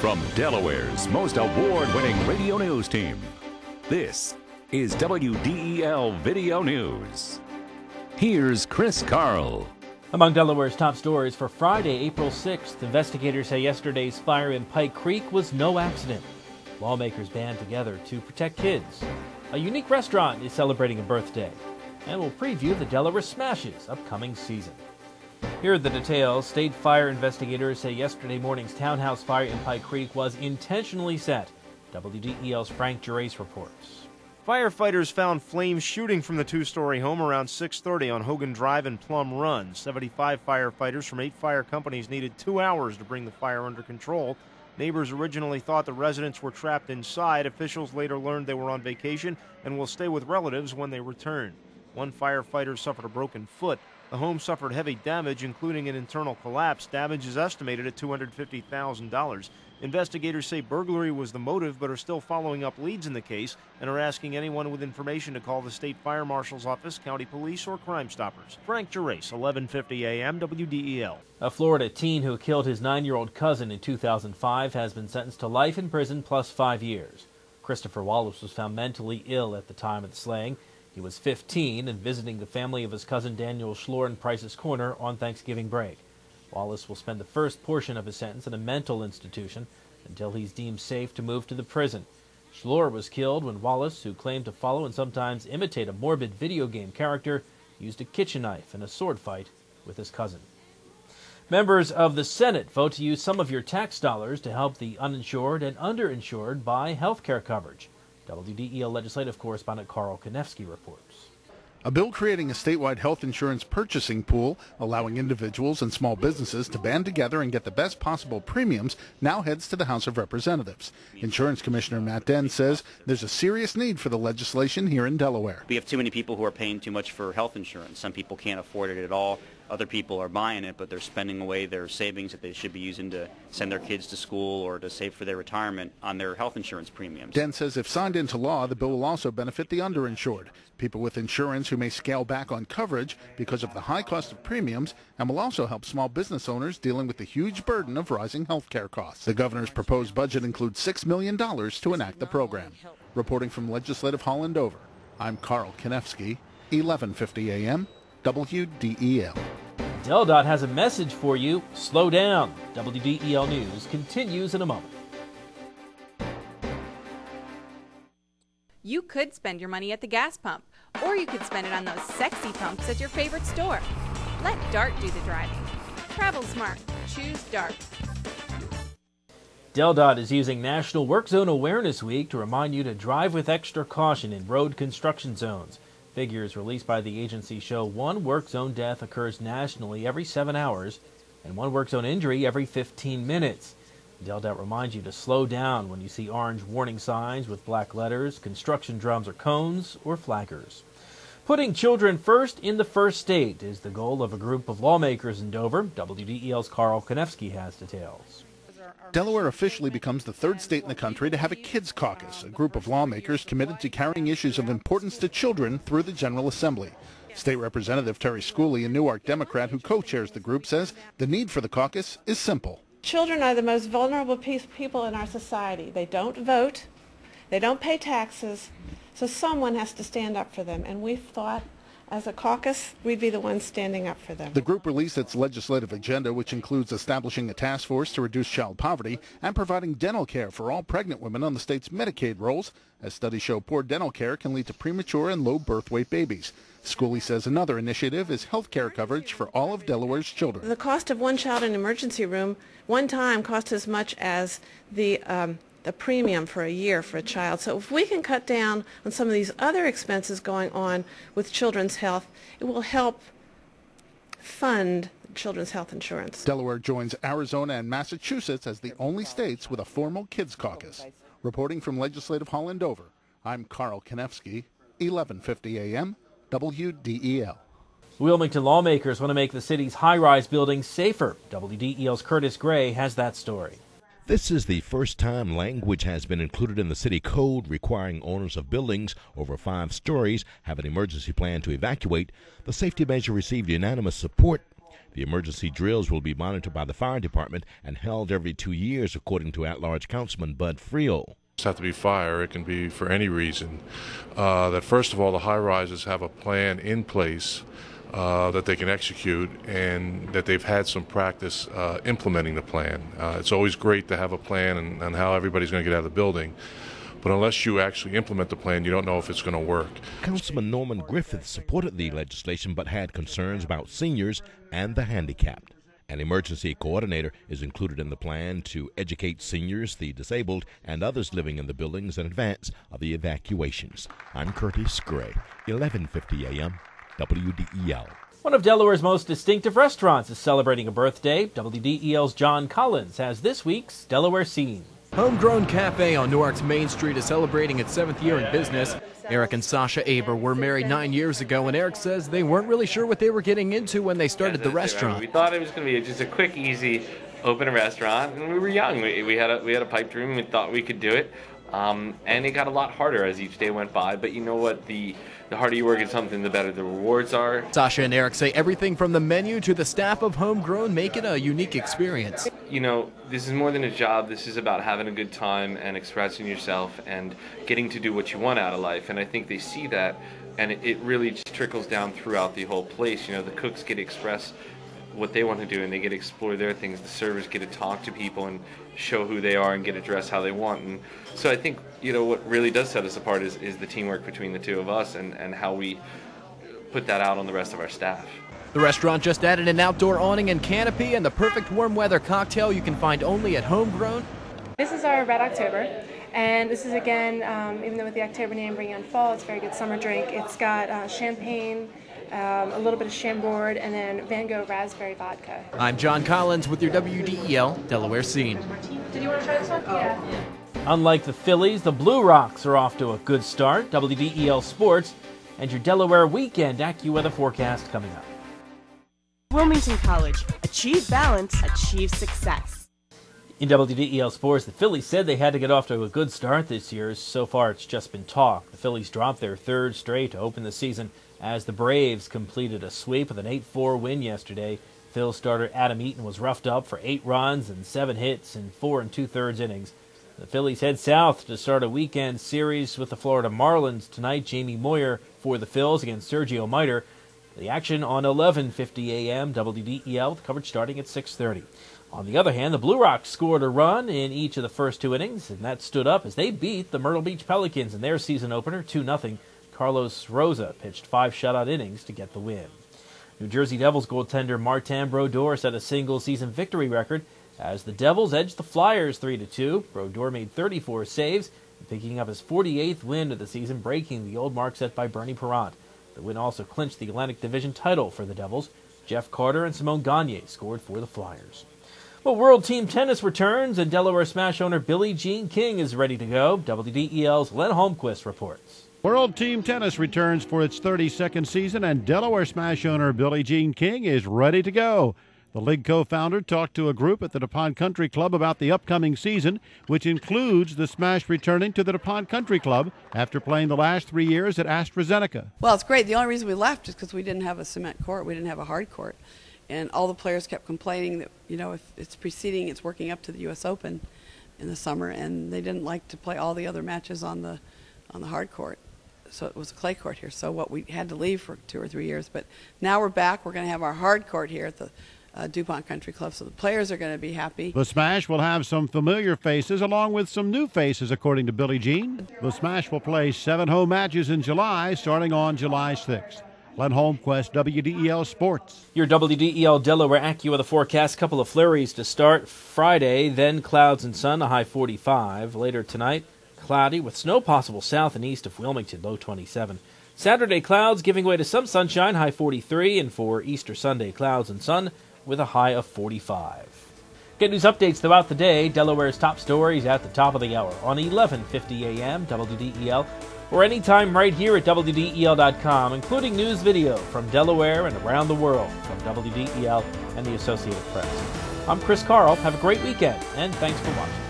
From Delaware's most award-winning radio news team, this is WDEL Video News. Here's Chris Carl. Among Delaware's top stories for Friday, April 6th, investigators say yesterday's fire in Pike Creek was no accident. Lawmakers band together to protect kids. A unique restaurant is celebrating a birthday. And we'll preview the Delaware Smashes upcoming season. Here are the details. State fire investigators say yesterday morning's townhouse fire in Pike Creek was intentionally set. WDEL's Frank Gerace reports. Firefighters found flames shooting from the two-story home around 6:30 on Hogan Drive and Plum Run. 75 firefighters from 8 fire companies needed 2 hours to bring the fire under control. Neighbors originally thought the residents were trapped inside. Officials later learned they were on vacation and will stay with relatives when they return. One firefighter suffered a broken foot. The home suffered heavy damage, including an internal collapse. Damage is estimated at $250,000. Investigators say burglary was the motive, but are still following up leads in the case and are asking anyone with information to call the State Fire Marshal's Office, County Police, or Crime Stoppers. Frank Gerace, 1150 AM, WDEL. A Florida teen who killed his 9-year-old cousin in 2005 has been sentenced to life in prison plus 5 years. Christopher Wallace was found mentally ill at the time of the slaying. He was 15 and visiting the family of his cousin Daniel Schlor in Price's Corner on Thanksgiving break. Wallace will spend the first portion of his sentence in a mental institution until he's deemed safe to move to the prison. Schlor was killed when Wallace, who claimed to follow and sometimes imitate a morbid video game character, used a kitchen knife in a sword fight with his cousin. Members of the Senate vote to use some of your tax dollars to help the uninsured and underinsured buy health care coverage. WDEL legislative correspondent Carl Konevsky reports. A bill creating a statewide health insurance purchasing pool, allowing individuals and small businesses to band together and get the best possible premiums, now heads to the House of Representatives. Insurance Commissioner Matt Dent says there's a serious need for the legislation here in Delaware. We have too many people who are paying too much for health insurance. Some people can't afford it at all. Other people are buying it, but they're spending away their savings that they should be using to send their kids to school or to save for their retirement on their health insurance premiums. Dent says if signed into law, the bill will also benefit the underinsured, people with insurance who may scale back on coverage because of the high cost of premiums, and will also help small business owners dealing with the huge burden of rising health care costs. The governor's proposed budget includes $6 million to enact the program. Reporting from Legislative Hall in Dover, I'm Carl Konevsky, 1150 AM, WDEL. DelDOT has a message for you. Slow down. WDEL News continues in a moment. You could spend your money at the gas pump, or you could spend it on those sexy pumps at your favorite store. Let DART do the driving. Travel smart. Choose DART. DelDOT is using National Work Zone Awareness Week to remind you to drive with extra caution in road construction zones. Figures released by the agency show 1 work zone death occurs nationally every 7 hours and 1 work zone injury every 15 minutes. DelDOT reminds you to slow down when you see orange warning signs with black letters, construction drums or cones, or flaggers. Putting children first in the first state is the goal of a group of lawmakers in Dover. WDEL's Carl Konevsky has details. Delaware officially becomes the 3rd state in the country to have a Kids Caucus, a group of lawmakers committed to carrying issues of importance to children through the General Assembly. State Representative Terry Schooley, a Newark Democrat who co-chairs the group, says the need for the caucus is simple. Children are the most vulnerable people in our society. They don't vote, they don't pay taxes, so someone has to stand up for them, and we've thought as a caucus, we'd be the ones standing up for them. The group released its legislative agenda, which includes establishing a task force to reduce child poverty and providing dental care for all pregnant women on the state's Medicaid rolls, as studies show poor dental care can lead to premature and low birth weight babies. Schooley says another initiative is health care coverage for all of Delaware's children. The cost of one child in an emergency room one time cost as much as the premium for a year for a child. So if we can cut down on some of these other expenses going on with children's health, it will help fund children's health insurance. Delaware joins Arizona and Massachusetts as the only states with a formal Kids Caucus. Reporting from Legislative Hall in Dover, I'm Carl Konevsky, 1150 AM, WDEL. Wilmington lawmakers want to make the city's high-rise buildings safer. WDEL's Curtis Gray has that story. This is the first time language has been included in the city code requiring owners of buildings over 5 stories have an emergency plan to evacuate. The safety measure received unanimous support. The emergency drills will be monitored by the fire department and held every 2 years, according to at-large Councilman Bud Friel. It doesn't have to be fire. It can be for any reason. That first of all, the high-rises have a plan in place that they can execute, and that they've had some practice implementing the plan. It's always great to have a plan and how everybody's going to get out of the building, but unless you actually implement the plan, you don't know if it's going to work. Councilman Norman Griffith supported the legislation but had concerns about seniors and the handicapped. An emergency coordinator is included in the plan to educate seniors, the disabled, and others living in the buildings in advance of the evacuations. I'm Curtis Gray, 1150 a.m., WDEL. One of Delaware's most distinctive restaurants is celebrating a birthday. WDEL's John Collins has this week's Delaware Scene. Homegrown Cafe on Newark's Main Street is celebrating its 7th year in business. Eric and Sasha Aber were married 9 years ago, and Eric says they weren't really sure what they were getting into when they started the restaurant. We thought it was going to be just a quick, easy, open a restaurant, and we were young. We had a pipe dream. We thought we could do it, and it got a lot harder as each day went by. But you know what? The harder you work at something, the better the rewards are. Sasha and Eric say everything from the menu to the staff of Homegrown make it a unique experience. You know, this is more than a job. This is about having a good time and expressing yourself and getting to do what you want out of life. And I think they see that, and it really just trickles down throughout the whole place. You know, the cooks get to express what they want to do, and they get to explore their things. The servers get to talk to people and show who they are and get to dress how they want. And so I think, you know, what really does set us apart is the teamwork between the two of us and how we put that out on the rest of our staff. The restaurant just added an outdoor awning and canopy and the perfect warm weather cocktail you can find only at Homegrown. This is our Red October, and this is, again, even though with the October name bringing on fall, it's a very good summer drink. It's got champagne, a little bit of Chambord, and then Van Gogh raspberry vodka. I'm John Collins with your WDEL Delaware Scene. Did you want to try this one? Yeah. Unlike the Phillies, the Blue Rocks are off to a good start. WDEL Sports and your Delaware Weekend AccuWeather forecast coming up. Wilmington College. Achieve balance, achieve success. In WDEL Sports, the Phillies said they had to get off to a good start this year. So far, it's just been talk. The Phillies dropped their third straight to open the season as the Braves completed a sweep with an 8-4 win yesterday. Phil starter Adam Eaton was roughed up for 8 runs and 7 hits in 4 2/3 innings. The Phillies head south to start a weekend series with the Florida Marlins tonight. Jamie Moyer for the Phils against Sergio Miter. The action on 11:50 a.m. WDEL, with coverage starting at 6:30. On the other hand, the Blue Rocks scored a run in each of the first 2 innings, and that stood up as they beat the Myrtle Beach Pelicans in their season opener 2-0. Carlos Rosa pitched 5 shutout innings to get the win. New Jersey Devils goaltender Martin Brodeur set a single-season victory record as the Devils edged the Flyers 3-2. Brodeur made 34 saves, picking up his 48th win of the season, breaking the old mark set by Bernie Parent. The win also clinched the Atlantic Division title for the Devils. Jeff Carter and Simone Gagne scored for the Flyers. Well, World Team Tennis returns, and Delaware Smash owner Billie Jean King is ready to go. WDEL's Len Holmquist reports. World Team Tennis returns for its 32nd season, and Delaware Smash owner Billie Jean King is ready to go. The league co-founder talked to a group at the DuPont Country Club about the upcoming season, which includes the Smash returning to the DuPont Country Club after playing the last 3 years at AstraZeneca. Well, it's great. The only reason we left is because we didn't have a cement court. We didn't have a hard court. And all the players kept complaining that, you know, if it's working up to the U.S. Open in the summer, and they didn't like to play all the other matches on the hard court. So it was a clay court here. So what we had to leave for 2 or 3 years. But now we're back. We're going to have our hard court here at the DuPont Country Club, so the players are going to be happy. The Smash will have some familiar faces along with some new faces, according to Billie Jean. The Smash will play 7 home matches in July, starting on July 6th. Len Holmquist, WDEL Sports. Your WDEL Delaware AccuWeather forecast. Couple of flurries to start Friday, then clouds and sun, a high 45. Later tonight, cloudy with snow possible south and east of Wilmington, low 27. Saturday, clouds giving way to some sunshine, high 43. And for Easter Sunday, clouds and sun with a high of 45. Get news updates throughout the day. Delaware's top stories at the top of the hour on 11:50 a.m. WDEL, or anytime right here at WDEL.com, including news video from Delaware and around the world from WDEL and the Associated Press. I'm Chris Carl. Have a great weekend, and thanks for watching.